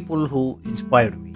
people who inspired me.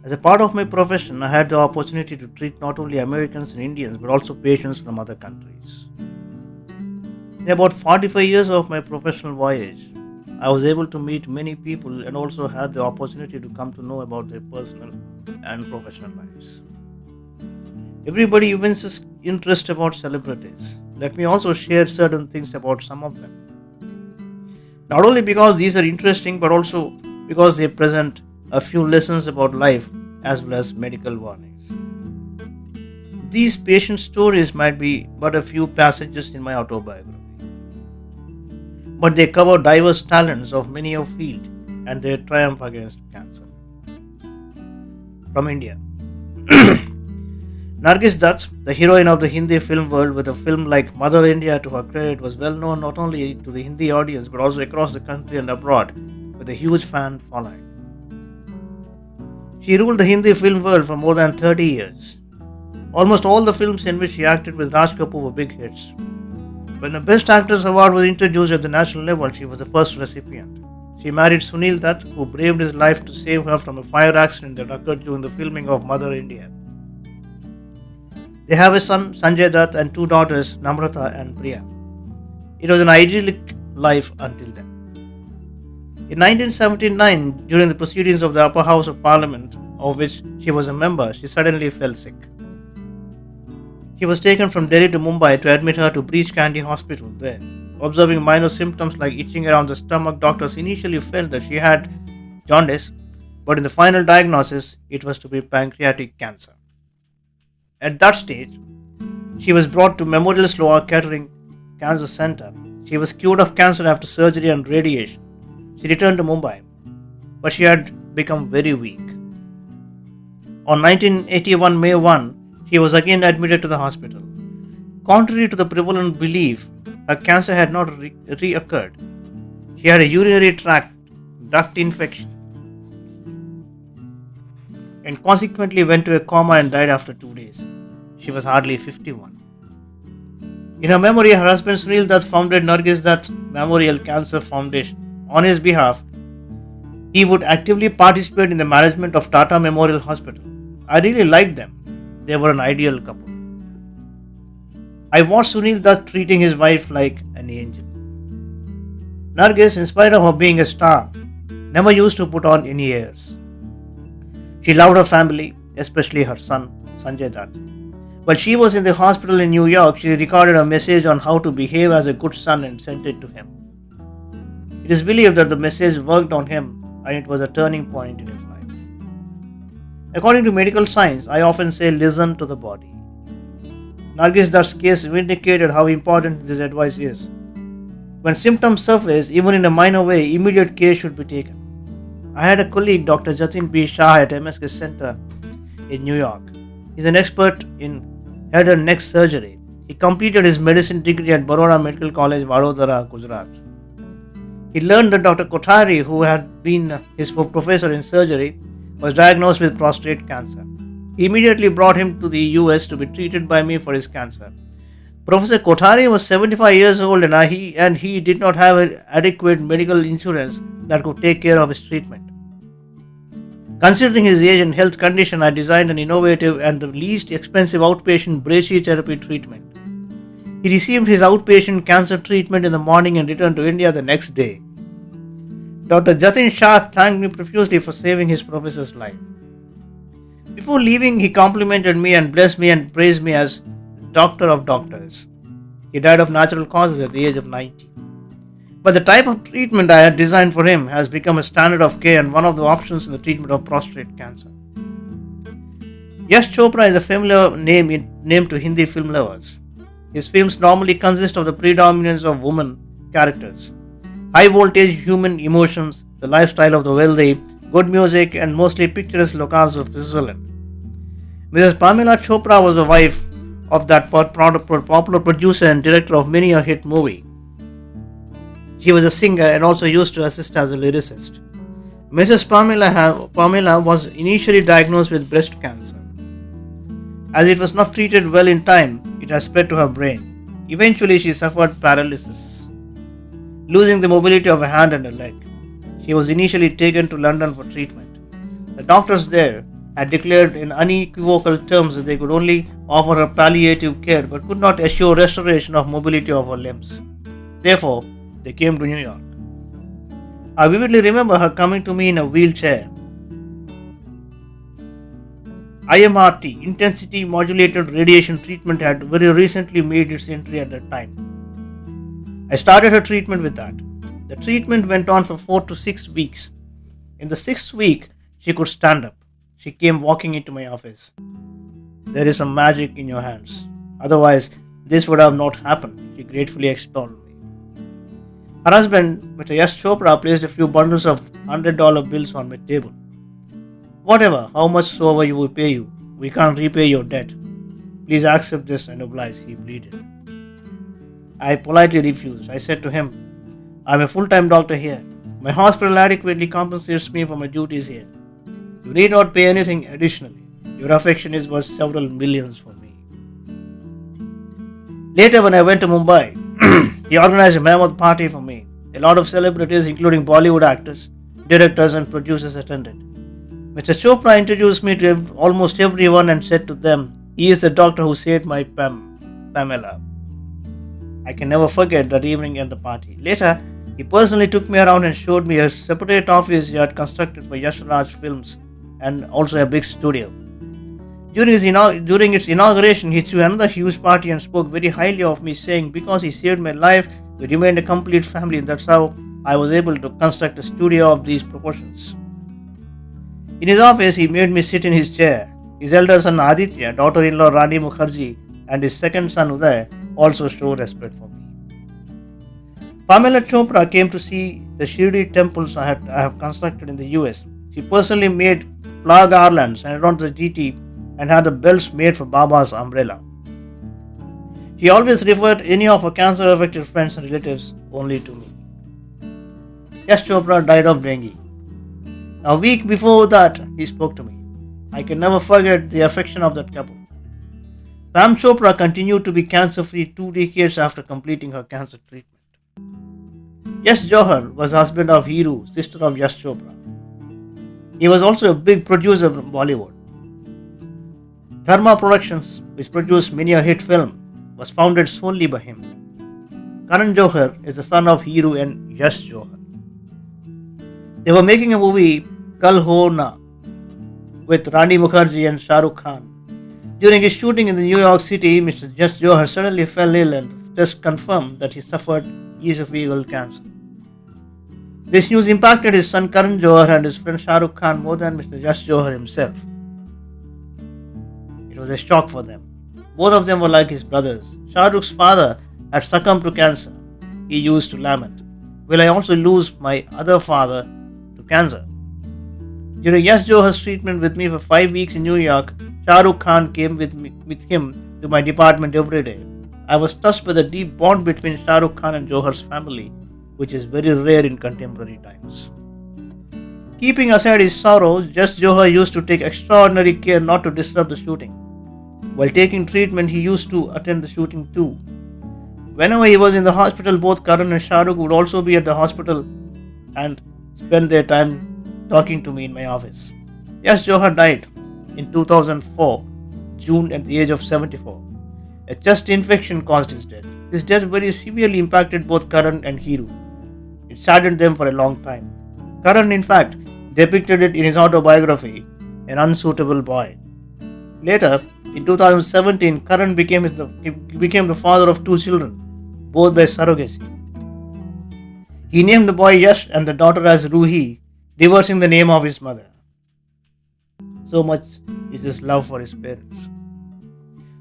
As a part of my profession, I had the opportunity to treat not only Americans and Indians but also patients from other countries. In about 45 years of my professional voyage, I was able to meet many people and also had the opportunity to come to know about their personal and professional lives. Everybody evinces interest about celebrities. Let me also share certain things about some of them. Not only because these are interesting, but also because they present a few lessons about life as well as medical warnings. These patient stories might be but a few passages in my autobiography, but they cover diverse talents of many of field and their triumph against cancer. From India, Nargis Dutt, the heroine of the Hindi film world with a film like Mother India to her credit, was well known not only to the Hindi audience but also across the country and abroad with a huge fan following. She ruled the Hindi film world for more than 30 years. Almost all the films in which she acted with Raj Kapoor were big hits. When the Best Actress Award was introduced at the national level, she was the first recipient. She married Sunil Dutt, who braved his life to save her from a fire accident that occurred during the filming of Mother India. They have a son, Sanjay Dutt, and two daughters, Namrata and Priya. It was an idyllic life until then. In 1979, during the proceedings of the Upper House of Parliament, of which she was a member, she suddenly fell sick. He was taken from Delhi to Mumbai to admit her to Breach Candy Hospital there. Observing minor symptoms like itching around the stomach, doctors initially felt that she had jaundice, but in the final diagnosis, it was to be pancreatic cancer. At that stage, she was brought to Memorial Sloan Kettering Cancer Center. She was cured of cancer after surgery and radiation. She returned to Mumbai, but she had become very weak. On 1981 May 1, she was again admitted to the hospital. Contrary to the prevalent belief, her cancer had not reoccurred. She had a urinary tract duct infection and consequently went to a coma and died after 2 days. She was hardly 51. In her memory, her husband Sunil Dutt founded Nargis Dutt Memorial Cancer Foundation. On his behalf, he would actively participate in the management of Tata Memorial Hospital. I really liked them. They were an ideal couple. I watched Sunil Dutt treating his wife like an angel. Nargis, in spite of her being a star, never used to put on any airs. She loved her family, especially her son, Sanjay Dutt. While she was in the hospital in New York, she recorded a message on how to behave as a good son and sent it to him. It is believed that the message worked on him and it was a turning point in his life. According to medical science, I often say listen to the body. Nargis Dutt's case vindicated how important this advice is. When symptoms surface, even in a minor way, immediate care should be taken. I had a colleague, Dr. Jatin B. Shah at MSK Center in New York. He's an expert in head and neck surgery. He completed his medicine degree at Baroda Medical College, Vadodara, Gujarat. He learned that Dr. Kothari, who had been his professor in surgery, was diagnosed with prostate cancer. He immediately brought him to the US to be treated by me for his cancer. Professor Kothari was 75 years old and he did not have adequate medical insurance that could take care of his treatment. Considering his age and health condition, I designed an innovative and the least expensive outpatient brachytherapy treatment. He received his outpatient cancer treatment in the morning and returned to India the next day. Dr. Jatin Shah thanked me profusely for saving his professor's life. Before leaving, he complimented me and blessed me and praised me as Doctor of Doctors. He died of natural causes at the age of 90. But the type of treatment I had designed for him has become a standard of care and one of the options in the treatment of prostate cancer. Yash Chopra is a familiar name to Hindi film lovers. His films normally consist of the predominance of women characters, high voltage human emotions, the lifestyle of the wealthy, good music, and mostly picturesque locales of Switzerland. Mrs. Pamela Chopra was the wife of that popular producer and director of many a hit movie. She was a singer and also used to assist as a lyricist. Mrs. Pamela was initially diagnosed with breast cancer. As it was not treated well in time, it has spread to her brain. Eventually, she suffered paralysis, losing the mobility of a hand and a leg. she was initially taken to London for treatment. The doctors there had declared in unequivocal terms that they could only offer her palliative care but could not assure restoration of mobility of her limbs. Therefore, they came to New York. I vividly remember her coming to me in a wheelchair. IMRT, intensity modulated radiation treatment, had very recently made its entry at that time. I started her treatment with that. The treatment went on for 4 to 6 weeks. In the 6th week, she could stand up. She came walking into my office. There is some magic in your hands. Otherwise, this would have not happened, she gratefully extolled me. Her husband, Mr. Yash Chopra, placed a few bundles of $100 bills on my table. Whatever, how much soever you will pay you, we can't repay your debt. Please accept this and oblige, he pleaded. I politely refused. I said to him, I am a full-time doctor here. My hospital adequately compensates me for my duties here. You need not pay anything additionally. Your affection is worth several millions for me. Later, when I went to Mumbai, he organized a mammoth party for me. A lot of celebrities, including Bollywood actors, directors, and producers, attended. Mr. Chopra introduced me to almost everyone and said to them, he is the doctor who saved my Pamela. I can never forget that evening at the party. Later, he personally took me around and showed me a separate office he had constructed for Yash Raj Films and also a big studio. During its inauguration, he threw another huge party and spoke very highly of me, saying, because he saved my life, we remained a complete family. That's how I was able to construct a studio of these proportions. In his office, he made me sit in his chair. His elder son Aditya, daughter-in-law Rani Mukherjee, and his second son Uday also showed respect for me. Pamela Chopra came to see the Shirdi temples I have constructed in the US. She personally made flower garlands and around the GT and had the belts made for Baba's umbrella. She always referred any of her cancer-affected friends and relatives only to me. Yash Chopra died of dengue. A week before that, he spoke to me. I can never forget the affection of that couple. Pam Chopra continued to be cancer-free 2 decades after completing her cancer treatment. Yash Johar was husband of Hiru, sister of Yash Chopra. He was also a big producer from Bollywood. Dharma Productions, which produced many a hit film, was founded solely by him. Karan Johar is the son of Hiru and Yash Johar. They were making a movie, Kal Ho Na, with Rani Mukherjee and Shah Rukh Khan. During his shooting in the New York City, Mr. Yash Johar suddenly fell ill and just confirmed that he suffered esophageal cancer. This news impacted his son Karan Johar and his friend Shah Rukh Khan more than Mr. Yash Johar himself. It was a shock for them. Both of them were like his brothers. Shah Rukh's father had succumbed to cancer. He used to lament, will I also lose my other father to cancer? During Yash Johar's treatment with me for 5 weeks in New York, Shah Rukh Khan came with him to my department every day. I was touched by the deep bond between Shah Rukh Khan and Johar's family, which is very rare in contemporary times. Keeping aside his sorrow, Yash Johar used to take extraordinary care not to disrupt the shooting. While taking treatment, he used to attend the shooting too. Whenever he was in the hospital, both Karan and Shah Rukh would also be at the hospital and spend their time talking to me in my office. Yash Johar died in 2004, June, at the age of 74. A chest infection caused his death. His death very severely impacted both Karan and Hiru. It saddened them for a long time. Karan, in fact, depicted it in his autobiography, An Unsuitable Boy. Later, in 2017, Karan became the father of 2 children, both by surrogacy. He named the boy Yash and the daughter as Ruhi, reversing the name of his mother. So much is his love for his parents.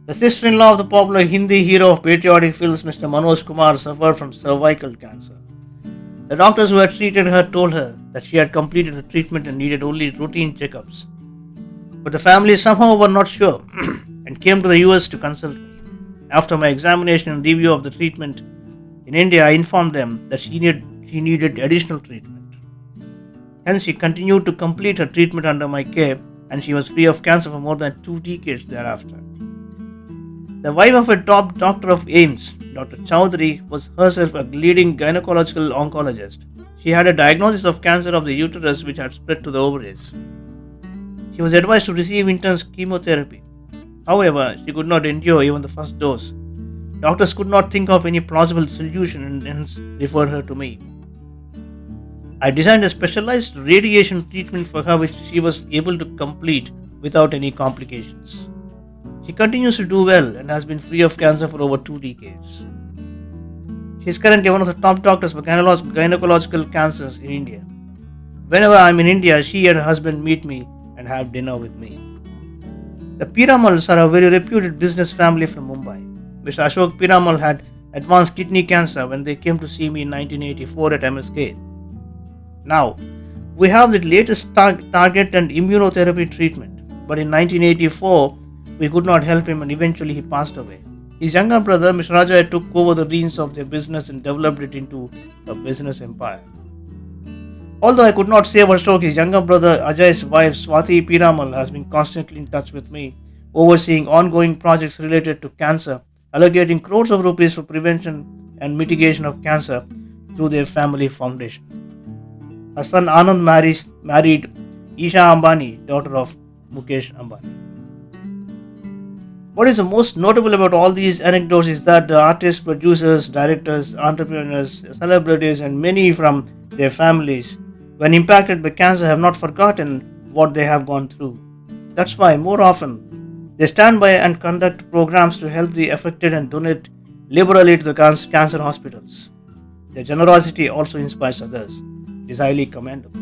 The sister-in-law of the popular Hindi hero of patriotic films, Mr. Manoj Kumar, suffered from cervical cancer. The doctors who had treated her told her that she had completed her treatment and needed only routine checkups. But the family somehow were not sure and came to the US to consult me. After my examination and review of the treatment in India, I informed them that she needed additional treatment. Hence, she continued to complete her treatment under my care, and she was free of cancer for more than 2 decades thereafter. The wife of a top doctor of AIIMS, Dr. Chowdhury, was herself a leading gynecological oncologist. She had a diagnosis of cancer of the uterus which had spread to the ovaries. She was advised to receive intense chemotherapy. However, she could not endure even the first dose. Doctors could not think of any plausible solution and hence referred her to me. I designed a specialized radiation treatment for her which she was able to complete without any complications. She continues to do well and has been free of cancer for over 2 decades. She is currently one of the top doctors for gynecological cancers in India. Whenever I am in India, she and her husband meet me and have dinner with me. The Piramals are a very reputed business family from Mumbai. Mr. Ashok Piramal had advanced kidney cancer when they came to see me in 1984 at MSK. Now, we have the latest target and immunotherapy treatment, but in 1984, we could not help him and eventually he passed away. His younger brother, Mr. Rajay, took over the reins of their business and developed it into a business empire. Although I could not save Ashok, his younger brother Ajay's wife Swati Piramal has been constantly in touch with me, overseeing ongoing projects related to cancer, allocating crores of rupees for prevention and mitigation of cancer through their family foundation. Her son Anand married Isha Ambani, daughter of Mukesh Ambani. What is the most notable about all these anecdotes is that the artists, producers, directors, entrepreneurs, celebrities, and many from their families, when impacted by cancer, have not forgotten what they have gone through. That's why, more often, they stand by and conduct programs to help the affected and donate liberally to the cancer hospitals. Their generosity also inspires others. It is highly commendable.